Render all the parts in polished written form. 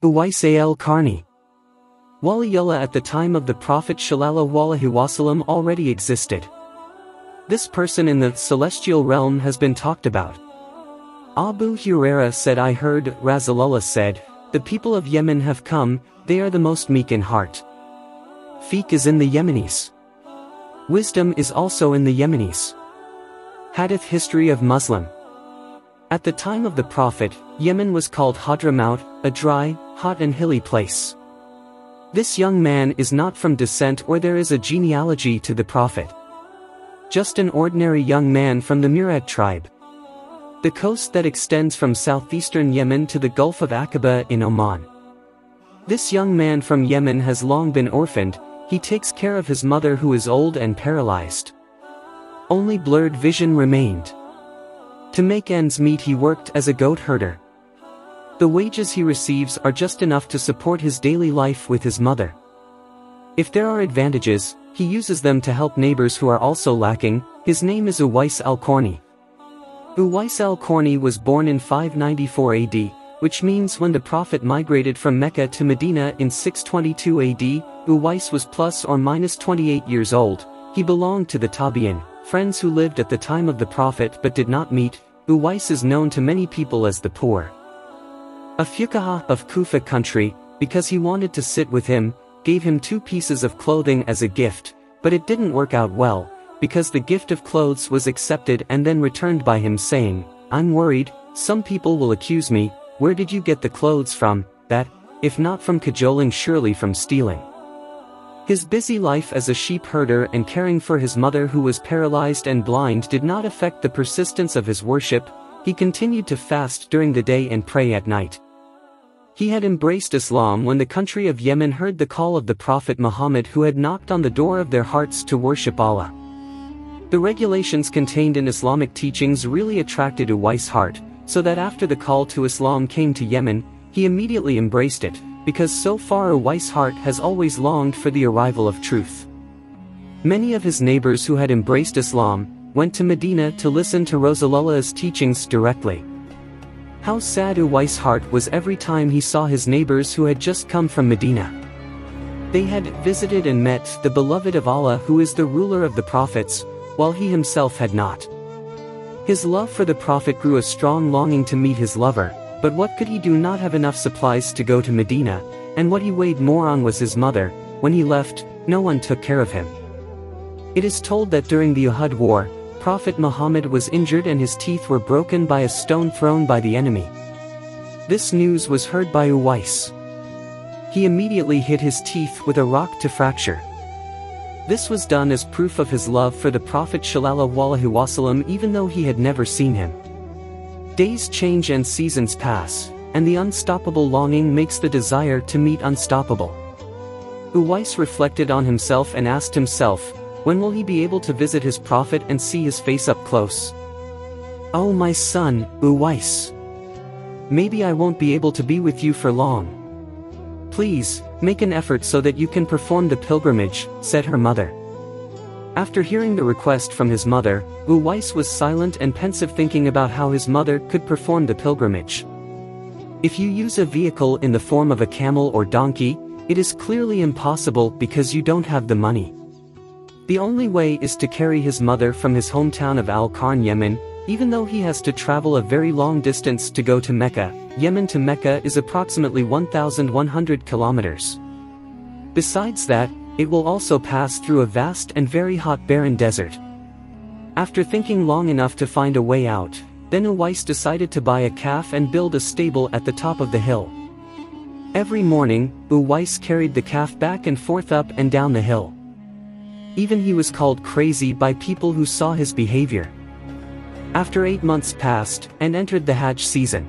Uwais Al Qarni. Waliyullah at the time of the Prophet ﷺ already existed. This person in the celestial realm has been talked about. Abu Hurairah said, I heard Rasulullah said, the people of Yemen have come, they are the most meek in heart. Fiqh is in the Yemenis. Wisdom is also in the Yemenis. Hadith history of Muslim. At the time of the Prophet, Yemen was called Hadramaut, a dry, hot and hilly place. This young man is not from descent or there is a genealogy to the Prophet. Just an ordinary young man from the Murad tribe. The coast that extends from southeastern Yemen to the Gulf of Aqaba in Oman. This young man from Yemen has long been orphaned, he takes care of his mother who is old and paralyzed. Only blurred vision remained. To make ends meet he worked as a goat herder. The wages he receives are just enough to support his daily life with his mother. If there are advantages, he uses them to help neighbors who are also lacking. His name is Uwais Al Qorni. Uwais Al Qorni was born in 594 AD, which means when the Prophet migrated from Mecca to Medina in 622 AD, Uwais was plus or minus 28 years old. He belonged to the Tabi'in, friends who lived at the time of the Prophet but did not meet. Uwais is known to many people as the poor. A fuqaha of Kufa country, because he wanted to sit with him, gave him 2 pieces of clothing as a gift, but it didn't work out well, because the gift of clothes was accepted and then returned by him saying, I'm worried, some people will accuse me, where did you get the clothes from? That, if not from cajoling, surely from stealing. His busy life as a sheep herder and caring for his mother who was paralyzed and blind did not affect the persistence of his worship. He continued to fast during the day and pray at night. He had embraced Islam when the country of Yemen heard the call of the Prophet Muhammad, who had knocked on the door of their hearts to worship Allah. The regulations contained in Islamic teachings really attracted Uwais' heart, so that after the call to Islam came to Yemen, he immediately embraced it, because so far Uwais' heart has always longed for the arrival of truth. Many of his neighbors who had embraced Islam went to Medina to listen to Rasulullah's teachings directly. How sad Uwais' heart was every time he saw his neighbors who had just come from Medina. They had visited and met the beloved of Allah, who is the ruler of the prophets, while he himself had not. His love for the Prophet grew a strong longing to meet his lover, but what could he do? Not have enough supplies to go to Medina, and what he weighed more on was his mother. When he left, no one took care of him. It is told that during the Uhud war, Prophet Muhammad was injured and his teeth were broken by a stone thrown by the enemy. This news was heard by Uwais. He immediately hit his teeth with a rock to fracture. This was done as proof of his love for the Prophet ﷺ, even though he had never seen him. Days change and seasons pass, and the unstoppable longing makes the desire to meet unstoppable. Uwais reflected on himself and asked himself, when will he be able to visit his Prophet and see his face up close? Oh my son, Uwais. Maybe I won't be able to be with you for long. Please, make an effort so that you can perform the pilgrimage, said her mother. After hearing the request from his mother, Uwais was silent and pensive, thinking about how his mother could perform the pilgrimage. If you use a vehicle in the form of a camel or donkey, it is clearly impossible because you don't have the money. The only way is to carry his mother from his hometown of Al Qarni, Yemen, even though he has to travel a very long distance to go to Mecca. Yemen to Mecca is approximately 1,100 kilometers. Besides that, it will also pass through a vast and very hot barren desert. After thinking long enough to find a way out, then Uwais decided to buy a calf and build a stable at the top of the hill. Every morning, Uwais carried the calf back and forth up and down the hill. Even he was called crazy by people who saw his behavior. After 8 months passed and entered the Hajj season.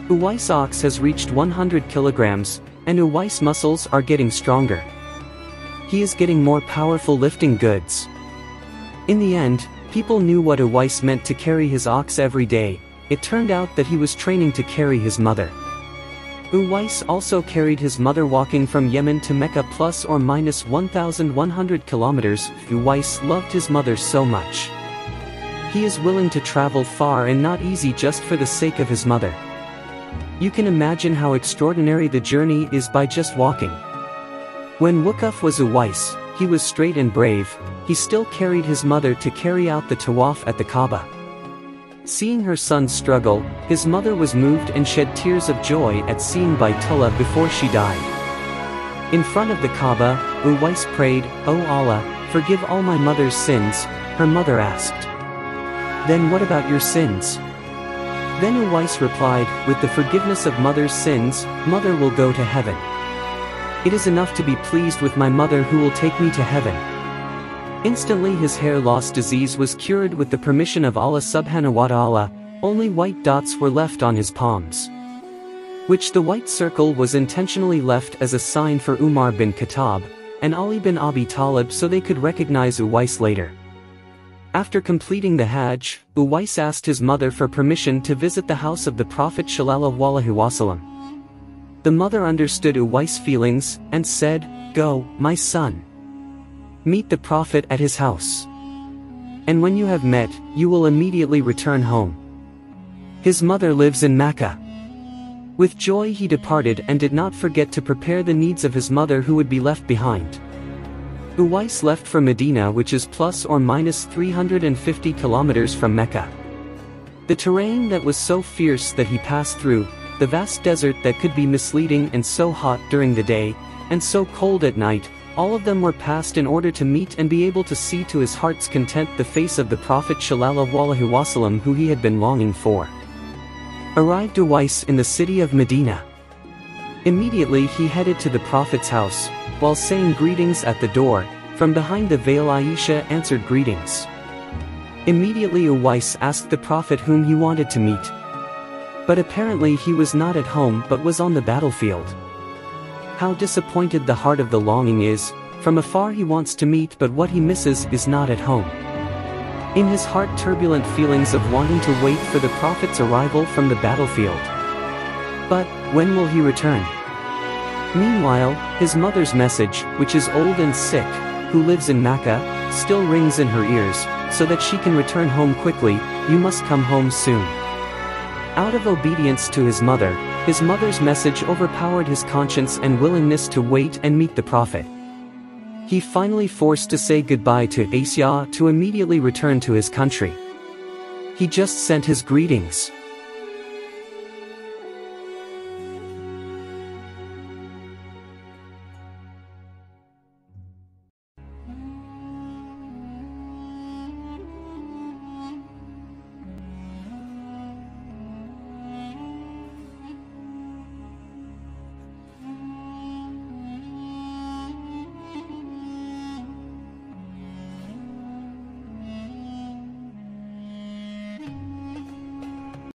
Uwais' ox has reached 100 kilograms, and Uwais' muscles are getting stronger. He is getting more powerful lifting goods. In the end, people knew what Uwais meant to carry his ox every day. It turned out that he was training to carry his mother. Uwais also carried his mother walking from Yemen to Mecca plus or minus 1,100 kilometers. Uwais loved his mother so much. He is willing to travel far and not easy just for the sake of his mother. You can imagine how extraordinary the journey is by just walking. When Wuquf was Uwais, he was straight and brave. He still carried his mother to carry out the tawaf at the Kaaba. Seeing her son struggle, his mother was moved and shed tears of joy at seeing Baytullah before she died. In front of the Kaaba, Uwais prayed, "O Allah, forgive all my mother's sins." Her mother asked, "Then what about your sins?" Then Uwais replied, "With the forgiveness of mother's sins, mother will go to heaven. It is enough to be pleased with my mother who will take me to heaven." Instantly his hair loss disease was cured with the permission of Allah subhanahu wa ta'ala. Only white dots were left on his palms, which the white circle was intentionally left as a sign for Umar bin Khattab and Ali bin Abi Talib so they could recognize Uwais later. After completing the Hajj, Uwais asked his mother for permission to visit the house of the Prophet sallallahu alaihi wasallam. The mother understood Uwais' feelings and said, "Go, my son. Meet the Prophet at his house. And when you have met, you will immediately return home. His mother lives in Mecca." With joy he departed and did not forget to prepare the needs of his mother who would be left behind. Uwais left for Medina, which is plus or minus 350 kilometers from Mecca. The terrain that was so fierce that he passed through, the vast desert that could be misleading and so hot during the day, and so cold at night, all of them were passed in order to meet and be able to see to his heart's content the face of the Prophet sallallahu alaihi wasallam who he had been longing for. Arrived Uwais in the city of Medina. Immediately he headed to the Prophet's house, while saying greetings at the door. From behind the veil Aisha answered greetings. Immediately Uwais asked the Prophet whom he wanted to meet. But apparently he was not at home but was on the battlefield. How disappointed the heart of the longing is. From afar he wants to meet but what he misses is not at home. In his heart turbulent feelings of wanting to wait for the Prophet's arrival from the battlefield. But, when will he return? Meanwhile, his mother's message, which is old and sick, who lives in Mecca, still rings in her ears, so that she can return home quickly. "You must come home soon." Out of obedience to his mother's message overpowered his conscience and willingness to wait and meet the Prophet. He finally forced to say goodbye to Aisha to immediately return to his country. He just sent his greetings.